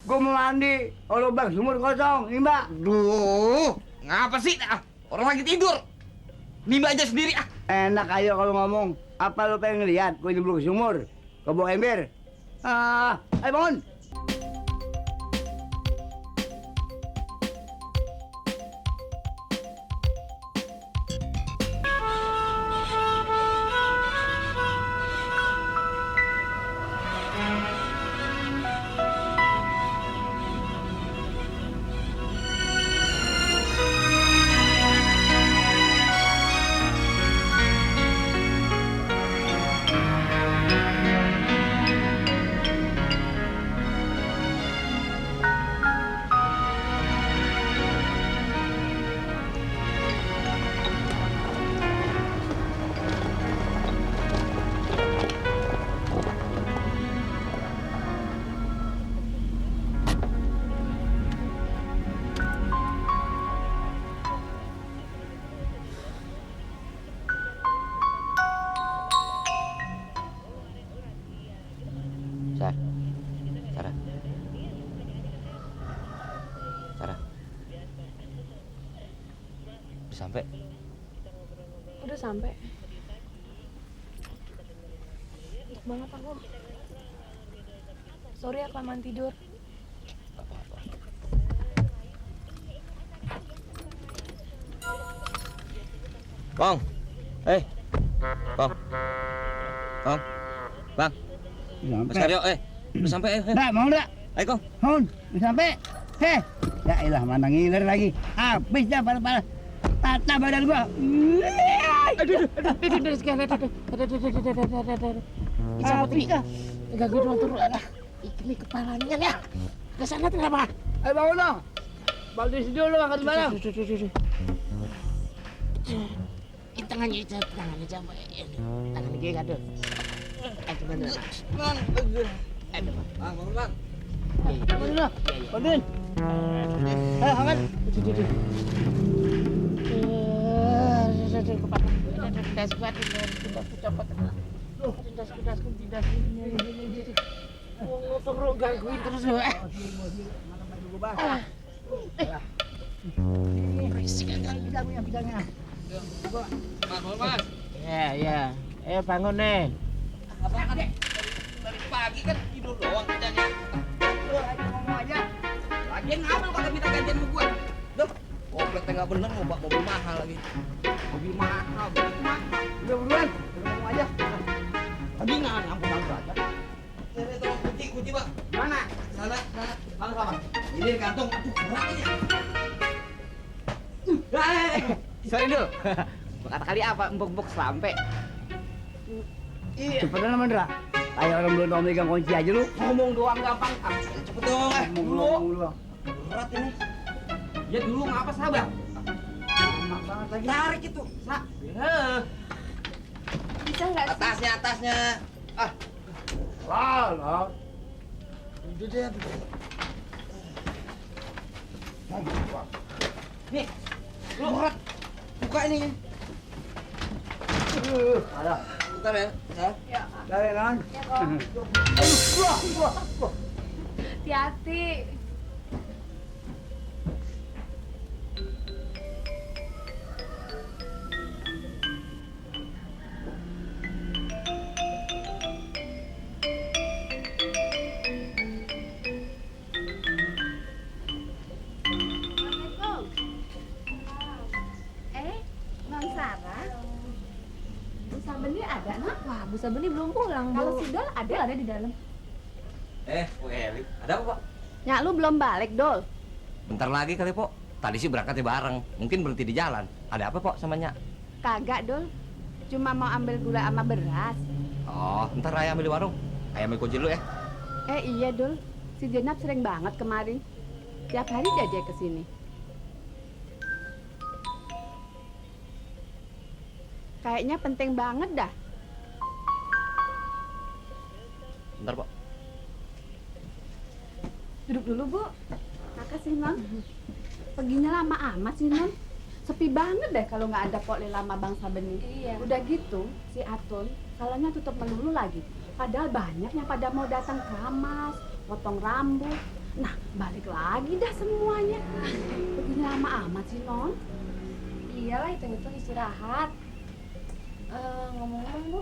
Gua mau mandi. Kalau bang sumur kosong, nimba. Duh, ngapa sih? Orang lagi tidur. Nimba aja sendiri ah. Enak aja kalau ngomong. Apa lu pengen ngeliat? Gua nyemplung ke sumur. Ke bawah ember. Ayo bangun. Sarah. Udah sampai. Udah sampai. Enak banget aku. Sorry ya kelamaan tidur. Gak apa-apa. Bang. Bang. Bang. Mas Karyo, udah sampai, Dah, mau dah. Ayo, Kong. Hon, udah sampai. Ya elah, mana ngiler lagi. Habis dah pala-pala. Tata badan gua. Aduh, Habis dah. Enggak gue turun. Ini kepalanya ya. Ke sana kenapa? Ayo bangun dong. Balik dulu angkat barang. Tangannya sampai. Tangan kiri gaduh. Bener. Bang, bangun, Bang. Bangun dulu. Bangun. Angkat. Gangguin terus lu. Bidangnya. Mas, bangun, Mas. Ya. Bangun nih. Abang kan dari pagi kan tidur doang kerjanya. Lu aja ngomong aja. Lagian ngapel kagak minta gantian sama gua. Duh, kompleknya nggak bener mau bawa mobil mahal lagi. Mobil mahal. Udah buruan. Ngomong aja. Tadi nggak ampun aja. Saya tolong kunci, Bang. Mana? Sana. Bang, sama. Ini di kantong. Aduh, berat ini. Sorry dulu. Kata kali apa empuk-empuk sampai. Iya. Cepetan sama Ndra. Kayak orang belum tahu megang kunci aja lu. Ngomong doang gampang. Cepet dong, Ngomong dulu. Berat ini. Ya dulu ngapa sabar? Enak banget lagi. Tarik itu. Bisa nggak sih? Atasnya. Ah, Lah. udah deh. Nih, lu berat. Buka ini. Ada. Bentar ya. Dari kan? Hati-hati. Non Sarah, Bu Sabeni ada, nak? Wah, Bu Sabeni belum pulang. Kalau Bu. si Dol ada di dalam. Bu Eli, ada apa, Pak? Nyak lu belum balik, Dol. Bentar lagi kali, Pok. Tadi sih berangkatnya bareng. Mungkin berhenti di jalan. Ada apa, Pok, sama Nyak? Kagak, Dol. Cuma mau ambil gula sama beras. Oh, ntar Raya ambil di warung. Ayam ambil kunci dulu ya. Iya, Dol. Si Jenab sering banget kemarin. Tiap hari dia ke sini. Kayaknya penting banget dah. Bentar, Pok. Duduk dulu, Bu. Makasih, Non. Perginya lama amat sih, Non. Sepi banget deh kalau nggak ada Pok Lela sama Bang Sabeni. Iya. Udah gitu, si Atun salonnya tutup melulu lagi. Padahal banyak yang pada mau datang keramas, potong rambut. Nah, balik lagi dah semuanya. Begini lama amat sih, Non. Iyalah, hitung-hitung istirahat. Ngomong-ngomong, Bu,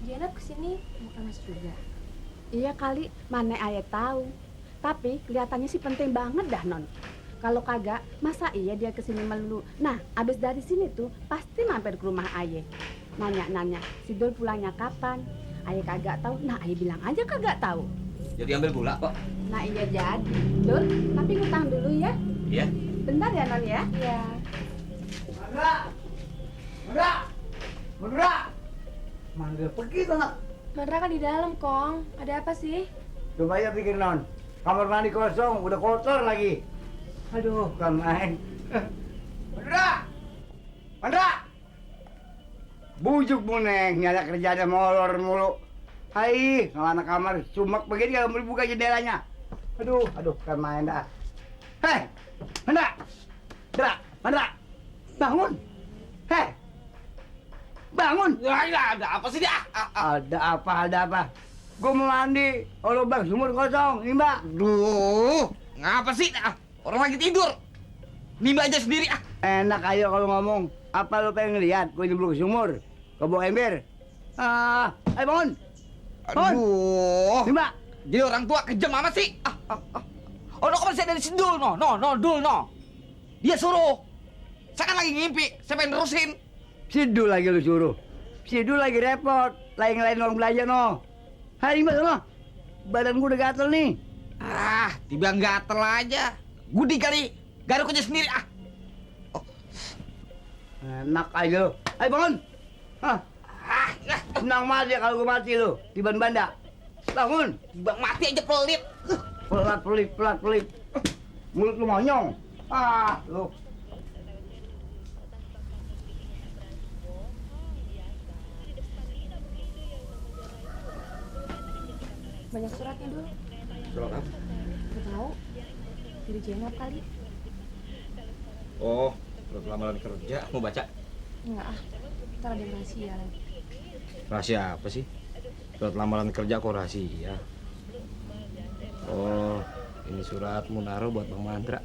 Janet kesini bukan Mas juga. Iya kali, mana ayah tahu. Tapi kelihatannya sih penting banget dah, Non. Kalau kagak, masa iya dia kesini melulu. Nah, abis dari sini tuh pasti mampir ke rumah ayah. Nanya-nanya, si Dul pulangnya kapan? Ayah kagak tahu. Nah, ayah bilang aja kagak tahu. Jadi ambil pula kok. Nah, iya jadi. Dul, tapi ngutang dulu ya. Iya. Bentar ya, Non ya. Iya. Mandra! Mandra! Mandra! Manggil pergi tuh nak. Mandra kan di dalam, Kong. Ada apa sih? Coba aja pikir non. Kamar mandi kosong, udah kotor lagi. Aduh, kan main. Mandra! Mandra! Bujuk mu neng, nyala kerjanya molor mulu. Hai, kalau anak kamar sumak begini kalau mau buka jendelanya. Aduh, kan main dah. Hei, Mandra! Mandra! Mandra! Bangun! Hei! Bangun! Ya, ada apa sih dia? Ada apa? Gue mau mandi. Oh, lubang sumur kosong, nimba. Duh, ngapa sih? Orang lagi tidur. Nimba aja sendiri ah. Enak ayo kalau ngomong. Apa lu pengen ngeliat? Gue nyemplung ke sumur. Ke bawah ember. Ayo bangun. Bangun. Aduh. Nimba. Jadi orang tua kejam amat sih. Oh, kok masih dari si Dul, Dul, Dia suruh. Saya kan lagi ngimpi, saya pengen nerusin. Sidul lagi lu suruh. Sidul lagi repot. Lagi ngelain orang belanja no. Hai Nimba sono. Badan gue udah gatel nih. Tiba gatel aja. Gudi kali. Garuk aja sendiri ah. Enak aja lu. Ayo bangun. Senang mati kalau gue mati lu. Tiban banda. Bangun. Tiba mati aja pelit. Pelat. Mulut lu monyong. Lu. Banyak suratnya dulu. Surat apa? Gak tahu. Dari Jenap kali. Oh, surat lamaran kerja. Mau baca? Enggak ah. Ntar ada yang rahasia lagi. Rahasia apa sih? Surat lamaran kerja kok rahasia? Oh, ini surat Munaro buat Bang Mandra.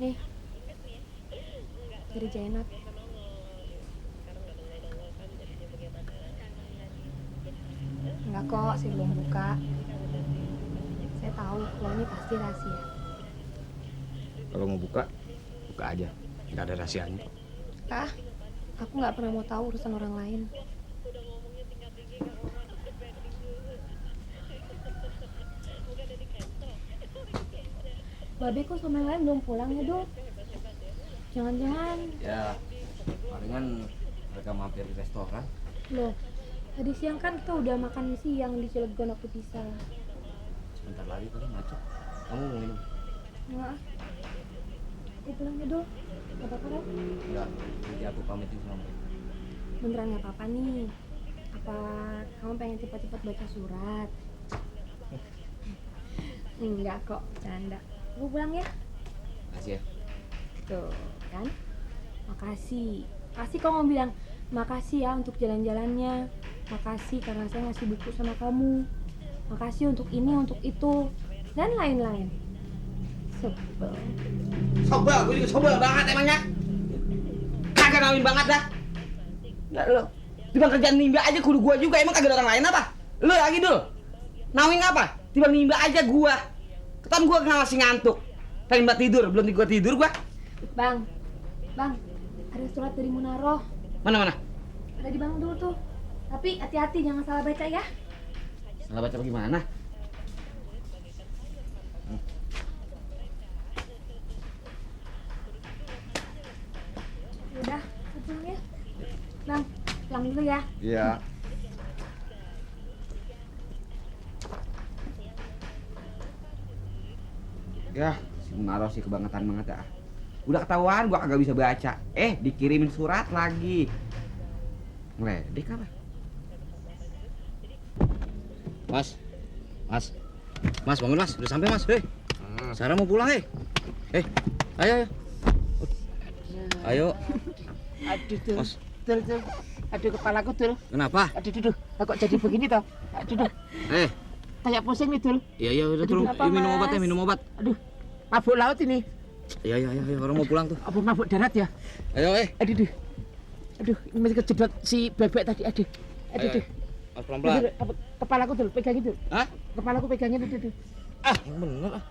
Nih. Dari Jenap. Enggak kok, saya belum buka. Saya tahu kalau ini pasti rahasia. Kalau mau buka, buka aja. Nggak ada rahasianya. Ah, aku nggak pernah mau tahu urusan orang lain. Babe kok sama yang lain belum pulang ya, Dul? Jangan-jangan... Ya, palingan mereka mampir di restoran. Loh, tadi siang kan kita udah makan siang di Cilegon waktu pisah. Sebentar lagi tadi macet. Kamu mau minum? Enggak. Aku pulang ya, Dul. Gak apa-apa kan? Enggak, nanti aku pamitin sama mereka. Beneran gak apa-apa nih. Apa kamu pengen cepat-cepat baca surat? Enggak kok, canda. Aku pulang ya. Makasih ya. Tuh, kan? Makasih. Makasih kok mau bilang makasih ya untuk jalan-jalannya. Makasih karena saya ngasih buku sama kamu. Makasih untuk ini, untuk itu, dan lain-lain. Sebel. Sobel, gue juga sobel banget emangnya. Kagak nawin banget dah. Enggak lo. Tiba kerjaan nimba aja kudu gua juga, emang kagak ada orang lain apa? Lu lagi dul. Nawin apa? Tiba nimba aja gua. Ketan gua masih ngantuk. Pengen buat tidur, belum tidur gua. Bang, ada surat dari Munaro. Mana? Ada di bang dulu tuh. Tapi hati-hati jangan salah baca ya. Salah baca bagaimana? Udah, pulang ya. Bang, pulang dulu ya. Iya. Ya, si Munaro sih kebangetan banget ya. Udah ketahuan gua kagak bisa baca. Dikirimin surat lagi. Ngeledek apa? Mas, bangun mas, udah sampai mas. Sarah mau pulang ayo. Ayo. Aduh tuh. Mas. Tuh. Aduh kepalaku tuh. Kenapa? Aduh. Kok jadi begini toh? Aduh. kayak pusing nih, Dul. Iya, udah tolong. Apa, Minum Mas? obat ya, minum obat. Aduh, mabuk laut ini. Iya, orang mau pulang tuh. Apa mabuk darat ya? Ayo, Aduh. Aduh, ini masih kejedot si bebek tadi. Aduh. Mas pelan-pelan. Aduh, kepalaku, Dul, pegangin, Dul. Hah? Kepalaku pegangin, aduh. Yang bener ah.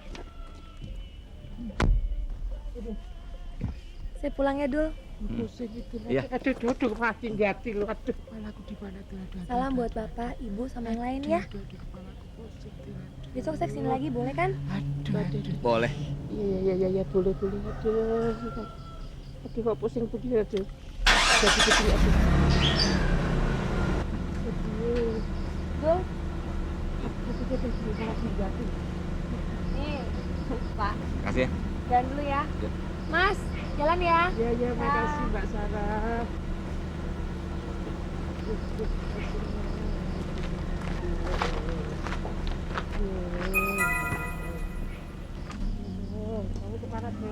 Saya pulang ya, Dul. Pusing itu. Iya. Aduh, mati hati lu. Aduh, kepalaku di mana, Dul? Aduh. Salam buat Bapak, Ibu, sama yang lain ya. Aduh, kepalaku pusing, Dul. Besok saya kesini lagi, boleh kan? Aduh. Boleh. Iya, boleh. Aduh, kok pusing begini, aduh. Jadi begini, aduh. Dul, Aduh. nih, Pak. Kasih ya. Jalan dulu ya. Ya. Mas, jalan ya. Ya, makasih Mbak Sarah. Kamu kemana tuh?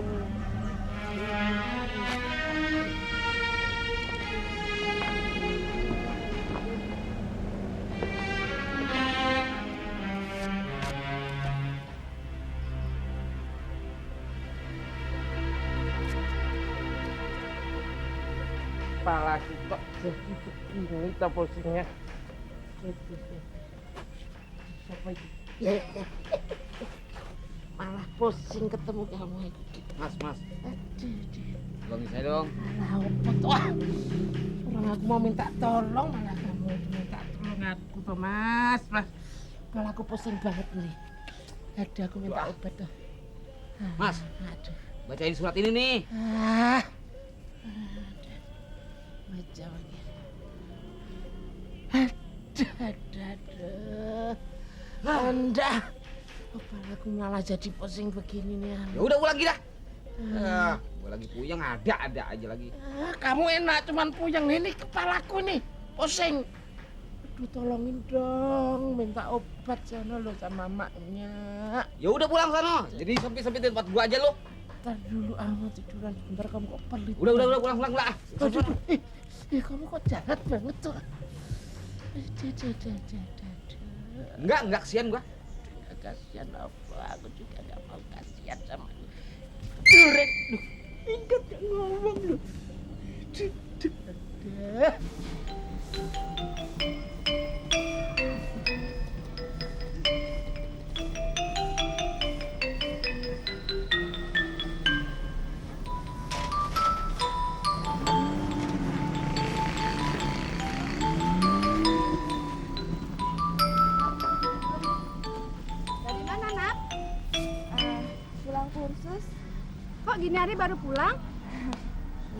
Kepalaku kok jadi begini tak pusingnya. Siapa itu? Malah pusing ketemu kamu itu. Mas. Aduh. Tolongin saya dong. Malah apa tuh? Orang aku mau minta tolong malah kamu minta tolong aku tuh, Mas. Malah aku pusing banget nih. Aduh, aku minta obat tuh. Mas. Aduh. Bacain surat ini nih. Baca lagi. Aduh. Anda. Kepalaku malah jadi pusing begini nih. Ya udah lagi dah. Gua lagi puyeng ada aja lagi. Kamu enak cuman puyeng ini kepalaku nih pusing. Aduh, tolongin dong, minta obat sana lo sama maknya. Ya udah pulang sana. Jadi sempit tempat gua aja lo. Ntar dulu amat tiduran sebentar kamu kok pelit. Udah pulang lah. Aduh, kamu kok jahat banget tuh. Enggak kesian gua. Kasihan apa? Aku juga gak mau kasihan sama lu. Durek, ingat gak ngomong lu. Aduh. Dari mana, Nap? Pulang kursus. Kok gini hari baru pulang?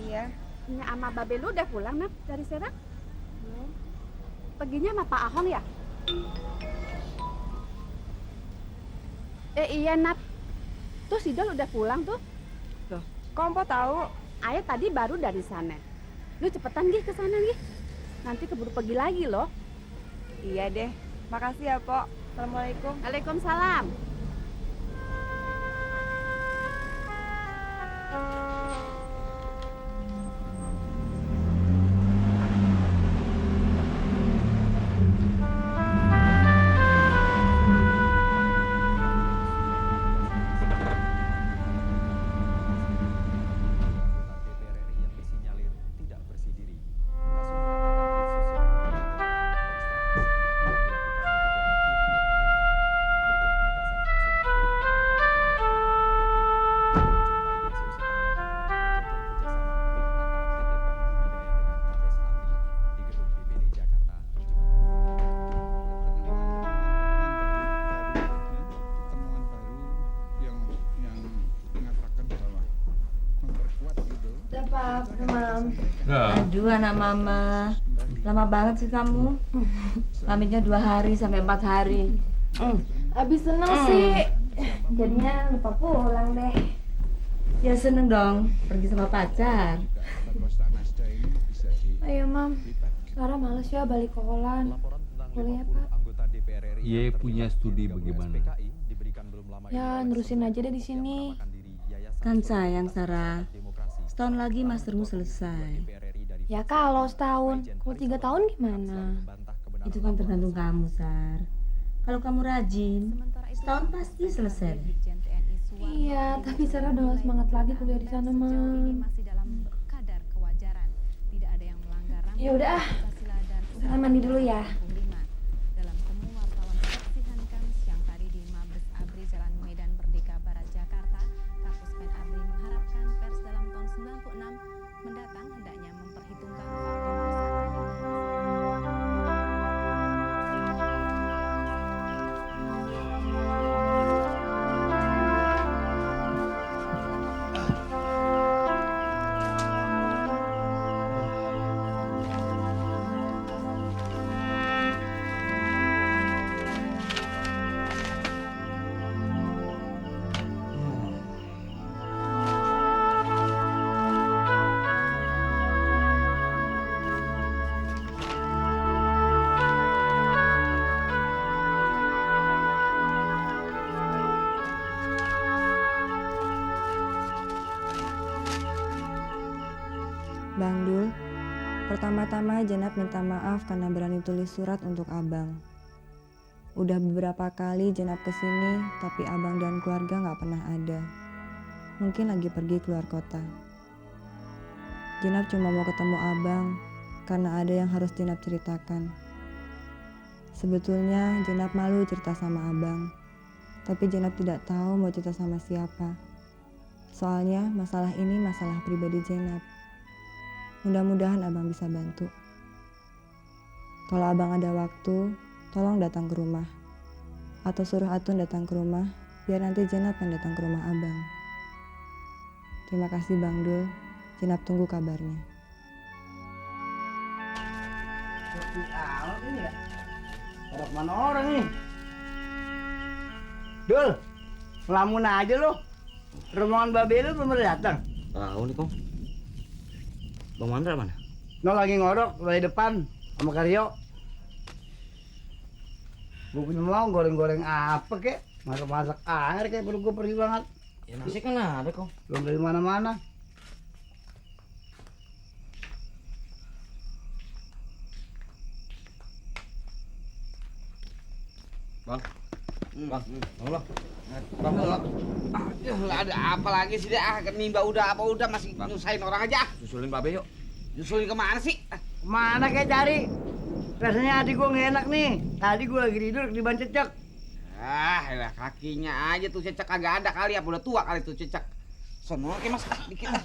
Iya. Ini ama Babe lu udah pulang, Nap, dari Serang? Belum. Perginya sama Pak Ahong ya? Iya, Nap. Tuh si Dol udah pulang tuh. Kok Mpok tahu? Ayah tadi baru dari sana. Lu cepetan gih ke sana gih. Nanti keburu pergi lagi loh. Iya deh. Makasih ya, Pok. Assalamualaikum. Waalaikumsalam. DPR RI yang disinyalir tidak bersih diri. Kasus menyatakan tim sosial temuan baru yang mengatakan bahwa memperkuat gitu. Pak, Mam. Aduh anak mama, lama banget sih kamu. Pamitnya 2 hari sampai 4 hari. Abis seneng sih. Jadinya lupa pulang deh. Ya seneng dong, pergi sama pacar. Kosta Nasda ini bisa Ayo, Mam. Sarah males ya balik ke Holland. laporan tentang Boleh ya, 50 Pak? anggota DPR RI Ye yang punya terlibat studi gabungan bagaimana? SPKI diberikan belum lama ini Ya, oleh nerusin aja deh di yang sini. menamakan diri Yayasan Kan Solidaritas sayang Sarah, Demokrasi. setahun lagi mastermu selesai. DPR RI dari Ya kalau setahun. Kalau 3 tahun gimana? membantah kebenaran Itu kan tergantung kamu, Sar. Kalau kamu rajin, setahun pasti selesai. Iya, tapi Sarah udah gak semangat lagi kuliah di sana, Mam. Ya udah, Sarah mandi dulu ya. Dalam temu wartawan kebersihan Kams yang tadi di Mabes ABRI Jalan Medan Merdeka Barat Jakarta, Kapuspen ABRI mengharapkan pers dalam tahun 96 mendatang hendaknya memperhitungkan faktor Bang Dul, pertama-tama Jenab minta maaf karena berani tulis surat untuk Abang. Udah beberapa kali Jenab kesini, tapi Abang dan keluarga nggak pernah ada. Mungkin lagi pergi keluar kota. Jenab cuma mau ketemu Abang karena ada yang harus Jenab ceritakan. Sebetulnya Jenab malu cerita sama Abang, tapi Jenab tidak tahu mau cerita sama siapa. Soalnya masalah ini masalah pribadi Jenab. Mudah-mudahan Abang bisa bantu. Kalau Abang ada waktu, tolong datang ke rumah. Atau suruh Atun datang ke rumah, biar nanti Jenab yang datang ke rumah Abang. Terima kasih Bang Dul, Jenab tunggu kabarnya. Sepi amat ini ya. Ada mana orang nih? Dul, ngelamun aja lo. Rombongan babe lu belum datang. Tahu nih, Kong. Bang Mandra mana? No lagi ngorok dari depan sama Karyo. Gue punya mau goreng-goreng apa kek? Masak-masak air kayak perlu gue pergi banget. Ya nasi kan ada, Kong. Belum dari mana-mana. Bang. Bang lo. Bang lo. Ah, ada apa lagi sih dia? Nimba udah apa udah masih nyusahin orang aja. Susulin Babe yuk. Nyusulin kemana sih? Mana kayak cari? Rasanya hati gue nggak enak nih. Tadi gue lagi tidur di ban cecek. Elah kakinya aja tuh cecek kagak ada kali apa udah tua kali tuh cecek. Sono ke Mas dikit lah.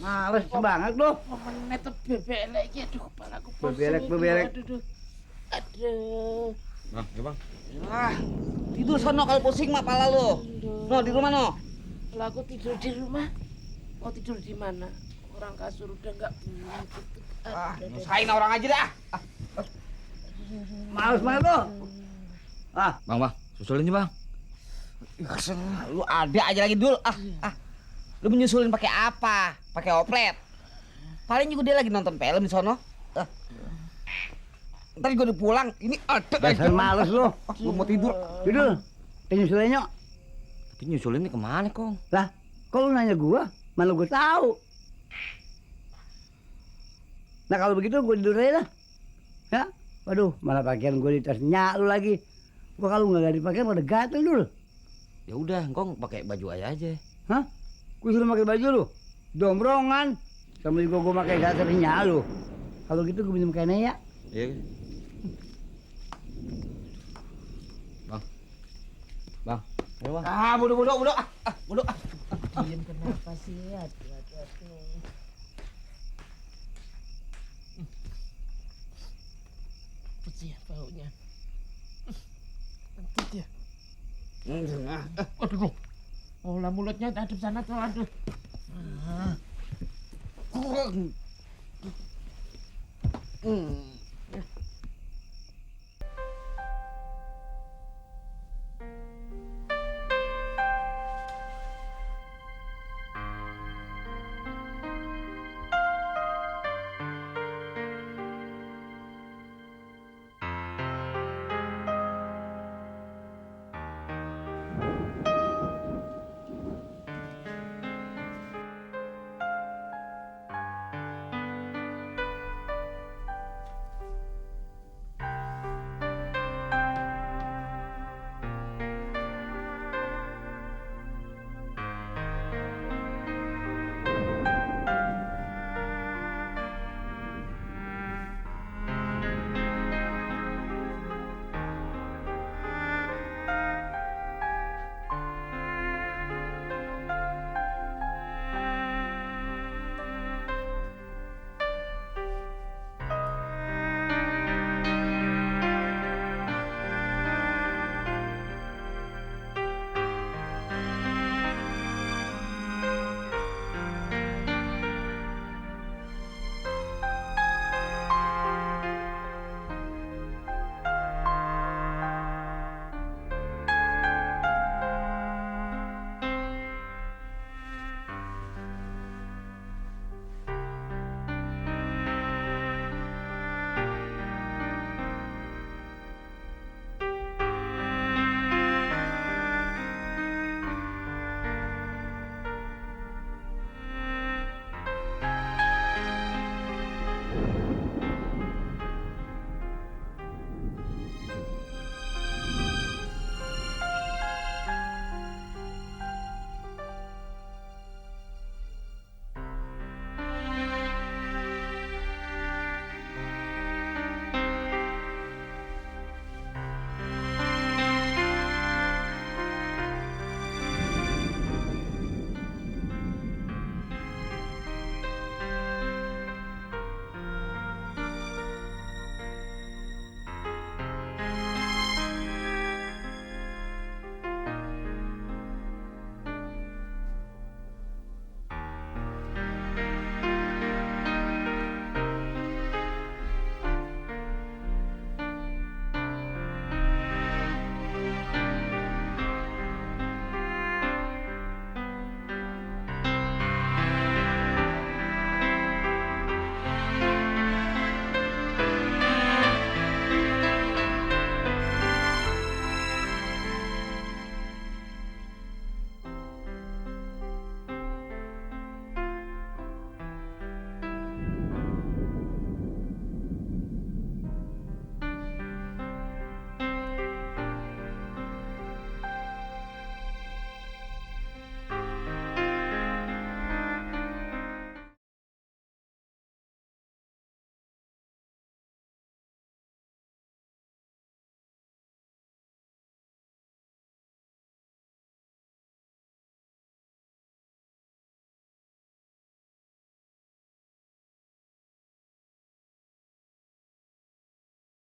Males banget lo. Momennya tuh bebelek ya, aduh kepalaku pusing. Bebelek. Aduh. Bang, ya Bang. Tidur sono kalau pusing mah pala lo. No di rumah no. Kalau aku tidur di rumah, mau tidur di mana? Orang kasur udah nggak bunyi. Nyusahin orang aja dah. Males banget lo. Bang, susulin aja Bang. Lu ada aja lagi dul. Lu menyusulin pakai apa? Pakai oplet. Paling juga dia lagi nonton film di sono. Ntar juga udah pulang. Ini ada Dasar males lo. Lu mau tidur. Tidur. Nyusulinnya. Tapi nyusulin nih kemana, Kong? Lah, kok lu nanya gua? Mana gua tahu. Nah kalau begitu gua tidur aja lah. Ya? Waduh, mana pakaian gua di tasnya lu lagi. Gua kalau nggak dipakai pada gatel dulu. Ya udah, Kong pakai baju ayah aja. Hah? Gua suruh pakai baju lu? Dombrongan. Sama juga gua pakai gaternya lu. Kalau gitu gua minum kayaknya ya. Iya. Bang. Ayo Bang. Bodoh. Bodoh. Diam kenapa sih? Aduh. Apa sih baunya? Nanti dia. Aduh. Oh, lah mulutnya adep sana tuh, aduh.